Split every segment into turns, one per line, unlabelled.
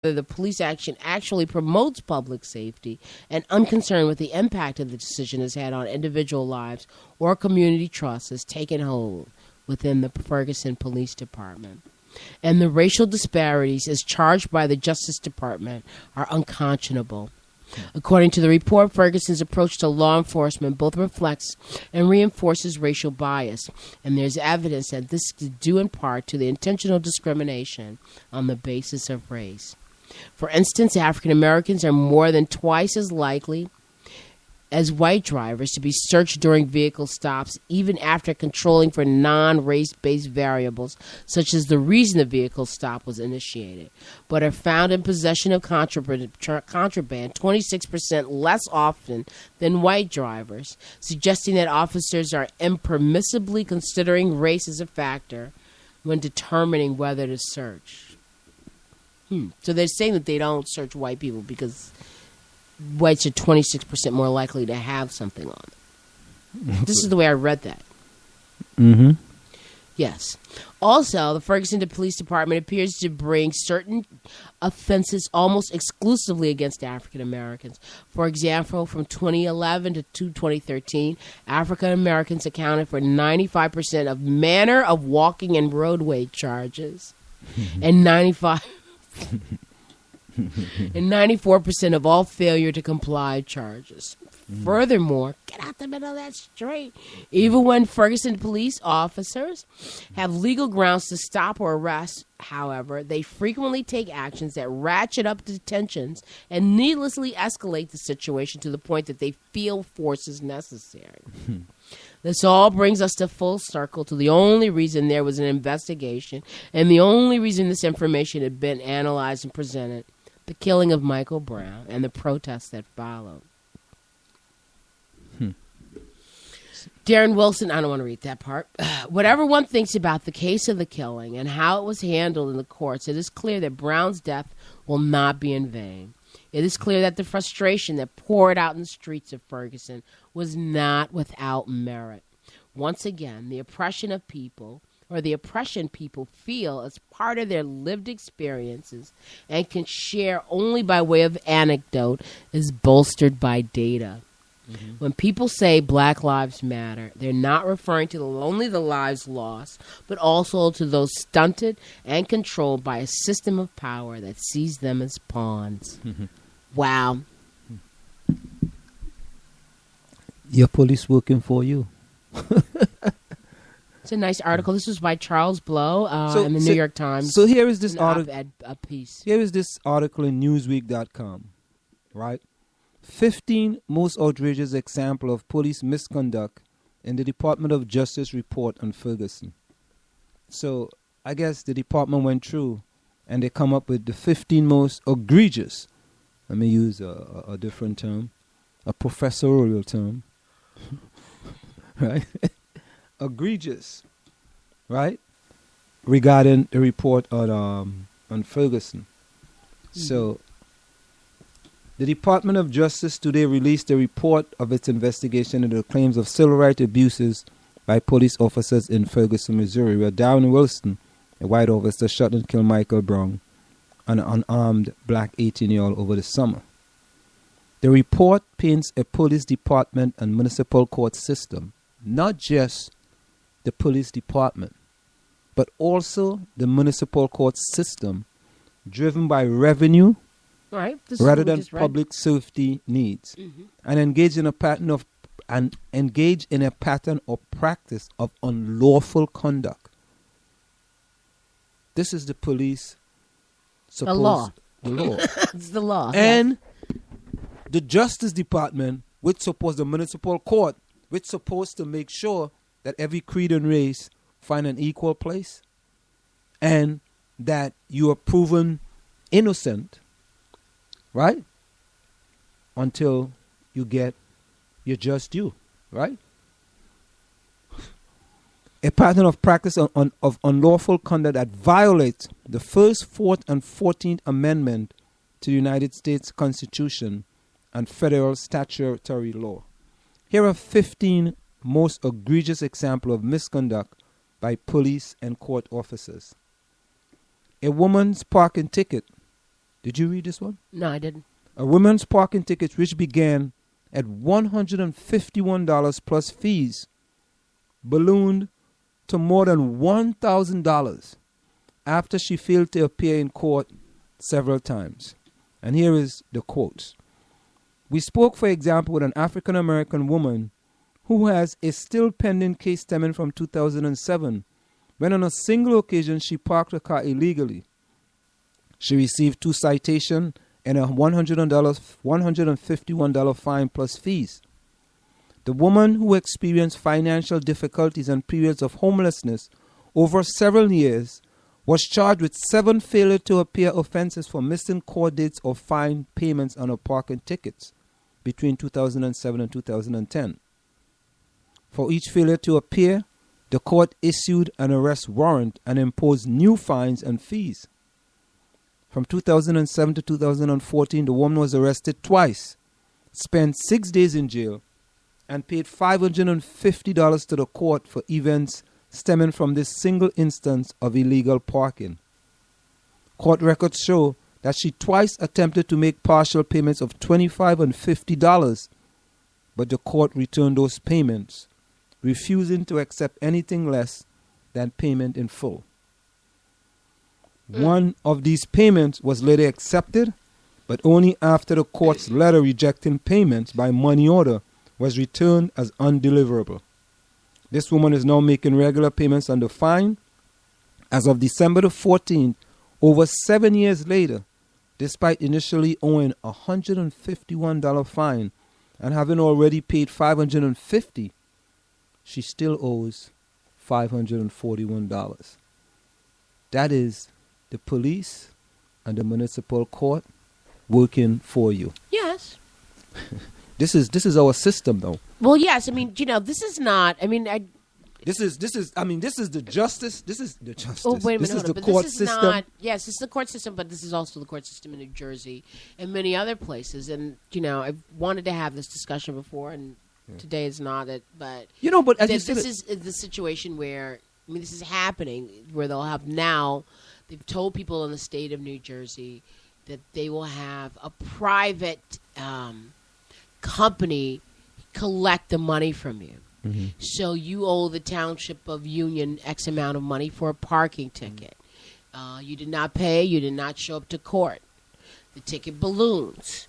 the police action actually promotes public safety and unconcerned with the impact of the decision has had on individual lives or community trust has taken hold within the Ferguson Police Department. And the racial disparities as charged by the Justice Department are unconscionable. According to the report, Ferguson's approach to law enforcement both reflects and reinforces racial bias, and there's evidence that this is due in part to the intentional discrimination on the basis of race. For instance, African Americans are more than twice as likely as white drivers to be searched during vehicle stops, even after controlling for non-race-based variables, such as the reason the vehicle stop was initiated, but are found in possession of contraband 26% less often than white drivers, suggesting that officers are impermissibly considering race as a factor when determining whether to search. So they're saying that they don't search white people because whites are 26% more likely to have something on them. This is the way I read that.
Mm-hmm.
Yes. Also, the Ferguson Police Department appears to bring certain offenses almost exclusively against African Americans. For example, from 2011 to 2013, African Americans accounted for 95% of manner of walking and roadway charges, and 94% of all failure to comply charges. Furthermore, get out the middle of that street. Even when Ferguson police officers have legal grounds to stop or arrest, however, they frequently take actions that ratchet up detentions and needlessly escalate the situation to the point that they feel force is necessary. This all brings us to full circle to the only reason there was an investigation and the only reason this information had been analyzed and presented: the killing of Michael Brown and the protests that followed. Darren Wilson, I don't want to read that part. Whatever one thinks about the case of the killing and how it was handled in the courts, it is clear that Brown's death will not be in vain. It is clear that the frustration that poured out in the streets of Ferguson was not without merit. Once again, the oppression people feel as part of their lived experiences and can share only by way of anecdote is bolstered by data. Mm-hmm. When people say Black Lives Matter, they're not referring to only the lives lost, but also to those stunted and controlled by a system of power that sees them as pawns. Mm-hmm. Wow.
Your police working for you.
It's a nice article. This was by Charles Blow in the New York Times.
So here is this article.
A piece.
Here is this article in Newsweek.com, right? 15 most outrageous example of police misconduct in the Department of Justice report on Ferguson. So I guess the department went through and they come up with the 15 most egregious. Let me use a different term, a professorial term, right? Egregious, right? Regarding the report on Ferguson. Mm-hmm. So the Department of Justice today released a report of its investigation into the claims of civil rights abuses by police officers in Ferguson, Missouri, where Darren Wilson, a white officer, shot and killed Michael Brown, an unarmed black 18-year-old, over the summer. The report paints a police department and municipal court system, not just the police department, but also the municipal court system, driven by revenue,
right,
rather than public safety needs, and engage in a pattern or practice of unlawful conduct. This is the police.
The law.
It's
the law.
And the Justice Department, which supports the municipal court, which is supposed to make sure that every creed and race find an equal place, and that you are proven innocent, right? Until you get your just due, right? A pattern of practice of unlawful conduct that violates the First, Fourth, and 14th Amendment to the United States Constitution and federal statutory law. Here are 15 most egregious examples of misconduct by police and court officers. A woman's parking ticket Did you read this one?
No, I didn't.
A woman's parking tickets, which began at $151 plus fees, ballooned to more than $1,000 after she failed to appear in court several times. And here is the quotes. We spoke, for example, with an African-American woman who has a still pending case stemming from 2007, when on a single occasion she parked her car illegally. She received 2 citations and a $151 fine plus fees. The woman, who experienced financial difficulties and periods of homelessness over several years, was charged with 7 failure to appear offenses for missing court dates or fine payments on her parking tickets between 2007 and 2010. For each failure to appear, the court issued an arrest warrant and imposed new fines and fees. From 2007 to 2014, the woman was arrested twice, spent 6 days in jail, and paid $550 to the court for events stemming from this single instance of illegal parking. Court records show that she twice attempted to make partial payments of $25 and $50, but the court returned those payments, refusing to accept anything less than payment in full. One of these payments was later accepted, but only after the court's letter rejecting payments by money order was returned as undeliverable. This woman is now making regular payments on the fine. As of December the 14th, over 7 years later, despite initially owing a $151 fine and having already paid $550, she still owes $541. That is the police and the municipal court working for you.
Yes.
This is our system, though.
Well, yes. I mean, this is not. I mean,
this is the justice. This is the justice.
Oh, wait a minute.
This is the
but
court
this is
system.
Not, yes, this is the court system, but this is also the court system in New Jersey and many other places. And I wanted to have this discussion before, and today is not it. But
but as
this is the situation where this is happening, where they've told people in the state of New Jersey that they will have a private company collect the money from you. Mm-hmm. So you owe the township of Union X amount of money for a parking ticket. You did not pay. You did not show up to court. The ticket balloons.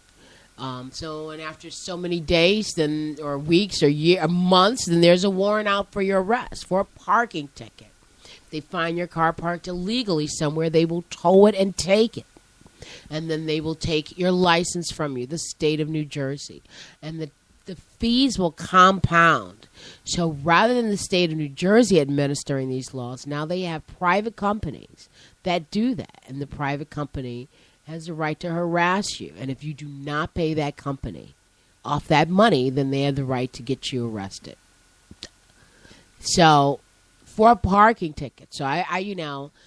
And after so many days, or weeks, or months, then there's a warrant out for your arrest for a parking ticket. If they find your car parked illegally somewhere, they will tow it and take it. And then they will take your license from you, the state of New Jersey. And the fees will compound. So rather than the state of New Jersey administering these laws, now they have private companies that do that. And the private company has the right to harass you. And if you do not pay that company off that money, then they have the right to get you arrested. So for a parking ticket. So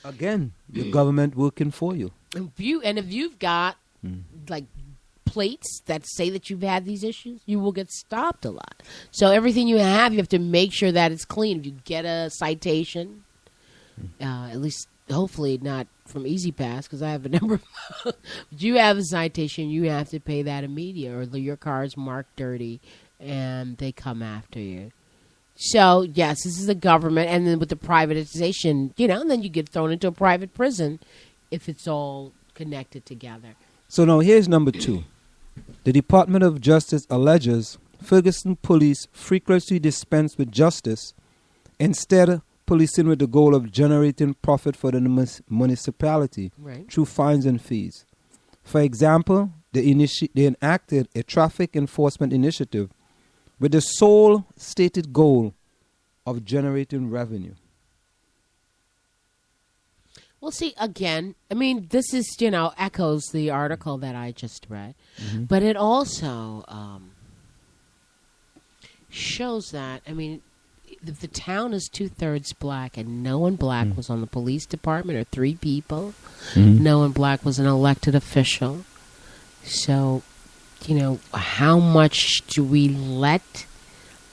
again, the government working for you.
If you've got plates that say that you've had these issues, you will get stopped a lot. So everything you have to make sure that it's clean. If you get a citation, at least hopefully not from Easy Pass, because I have a number of you have a citation, you have to pay that immediately, or your car is marked dirty and they come after you. So yes, this is the government, and then with the privatization, and then you get thrown into a private prison if it's all connected together.
So now here's number 2. The Department of Justice alleges Ferguson police frequently dispense with justice, instead policing with the goal of generating profit for the municipality through fines and fees. For example, they enacted a traffic enforcement initiative with the sole stated goal of generating revenue.
Well, see, again, this is, echoes the article that I just read. Mm-hmm. But it also shows that, the town is 2/3 black, and no one black was on the police department, or 3 people. Mm-hmm. No one black was an elected official. So, how much do we let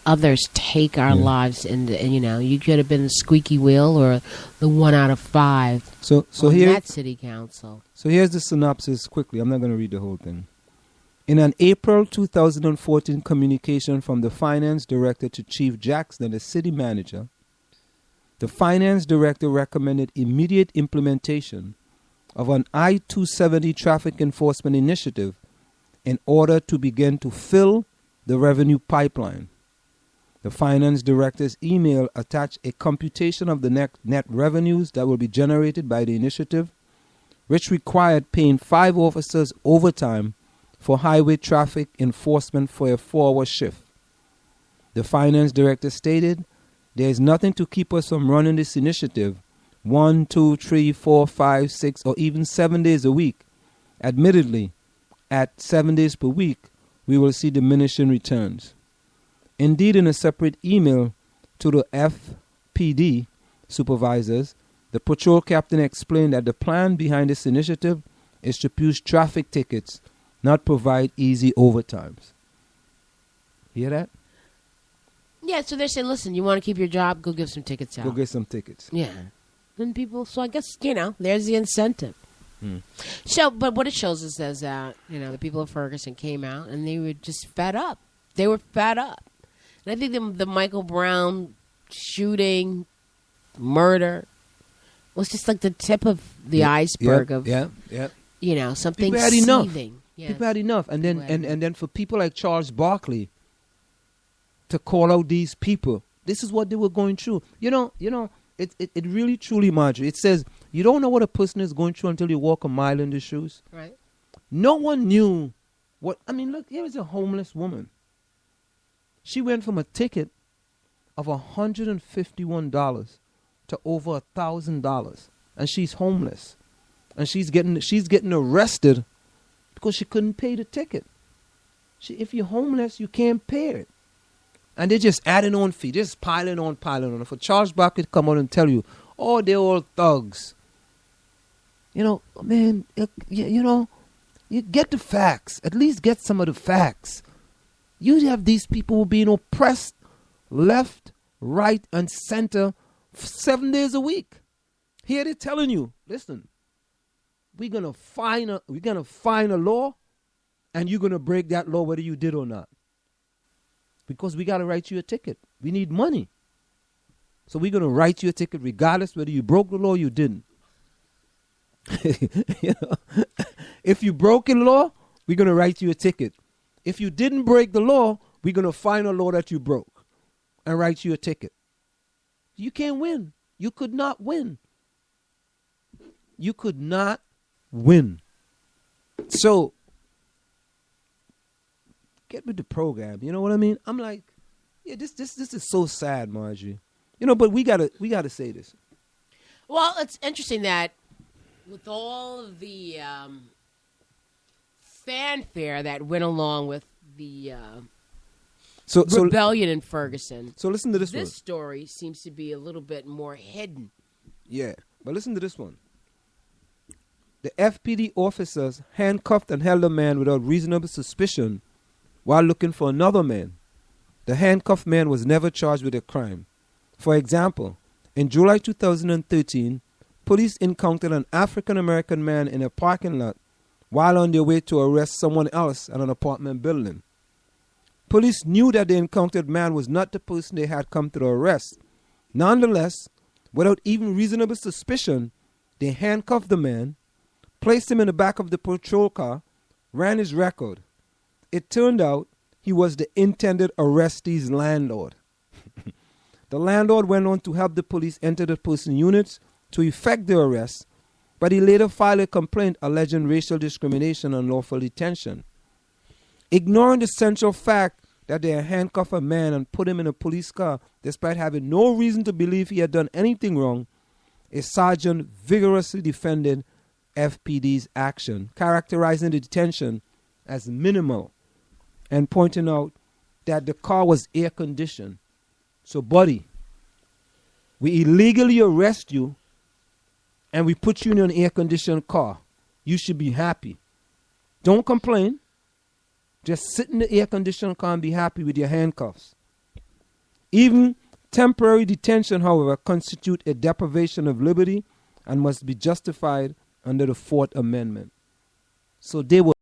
others take our lives, and you could have been the squeaky wheel or the 1 out of 5
So
on
here,
that city council.
so here's the synopsis quickly. I'm not going to read the whole thing. In an April 2014 communication from the finance director to Chief Jackson, the city manager, the finance director recommended immediate implementation of an I-270 traffic enforcement initiative in order to begin to fill the revenue pipeline. The finance director's email attached a computation of the net revenues that will be generated by the initiative, which required paying 5 officers overtime for highway traffic enforcement for a 4-hour shift. The finance director stated, "There is nothing to keep us from running this initiative 1, 2, 3, 4, 5, 6, or even 7 days a week. Admittedly, at 7 days per week, we will see diminishing returns." Indeed, in a separate email to the FPD supervisors, the patrol captain explained that the plan behind this initiative is to push traffic tickets, not provide easy overtimes. Hear that?
Yeah, so they're saying, listen, you want to keep your job, go give some tickets out.
Go get some tickets.
Yeah. And people, so I guess, there's the incentive. So, but what it shows us is that, the people of Ferguson came out and they were just fed up. They were fed up. And I think the Michael Brown shooting, murder, was just like the tip of the iceberg of, something
People had enough.
seething. Yeah.
People had enough. And then and then for people like Charles Barkley to call out these people, this is what they were going through. It really truly, Marjorie, it says you don't know what a person is going through until you walk a mile in their shoes.
Right.
No one knew look, here is a homeless woman. She went from a ticket of $151 to over $1,000, and she's homeless, and she's getting arrested because she couldn't pay the ticket. If you're homeless, you can't pay it, and they're just adding on fee, just piling on. For Charles Barkley to come out and tell you, "Oh, they're all thugs," man, you get the facts. At least get some of the facts. You have these people who are being oppressed left, right, and center 7 days a week. Here they're telling you, listen, we're gonna find a law, and you're gonna break that law whether you did or not. Because we gotta write you a ticket. We need money. So we're gonna write you a ticket regardless whether you broke the law or you didn't. If you broke the law, we're gonna write you a ticket. If you didn't break the law, we're going to find a law that you broke and write you a ticket. You can't win. You could not win. You could not win. So, get with the program. You know what I mean? I'm like, this is so sad, Marjorie. But we gotta say this.
Well, it's interesting that with all of the fanfare that went along with the rebellion in Ferguson.
So listen to this one.
This story seems to be a little bit more hidden.
Yeah, but listen to this one. The FPD officers handcuffed and held a man without reasonable suspicion while looking for another man. The handcuffed man was never charged with a crime. For example, in July 2013, police encountered an African-American man in a parking lot while on their way to arrest someone else at an apartment building. Police knew that the encountered man was not the person they had come to arrest. Nonetheless, without even reasonable suspicion, they handcuffed the man, placed him in the back of the patrol car, ran his record. It turned out he was the intended arrestee's landlord. The landlord went on to help the police enter the person units to effect the arrest, but he later filed a complaint alleging racial discrimination and unlawful detention. Ignoring the central fact that they had handcuffed a man and put him in a police car despite having no reason to believe he had done anything wrong, a sergeant vigorously defended FPD's action, characterizing the detention as minimal and pointing out that the car was air-conditioned. So, buddy, we illegally arrest you and we put you in an air-conditioned car. You should be happy. Don't complain. Just sit in the air-conditioned car and be happy with your handcuffs. Even temporary detention, however, constitute a deprivation of liberty and must be justified under the Fourth Amendment. So they were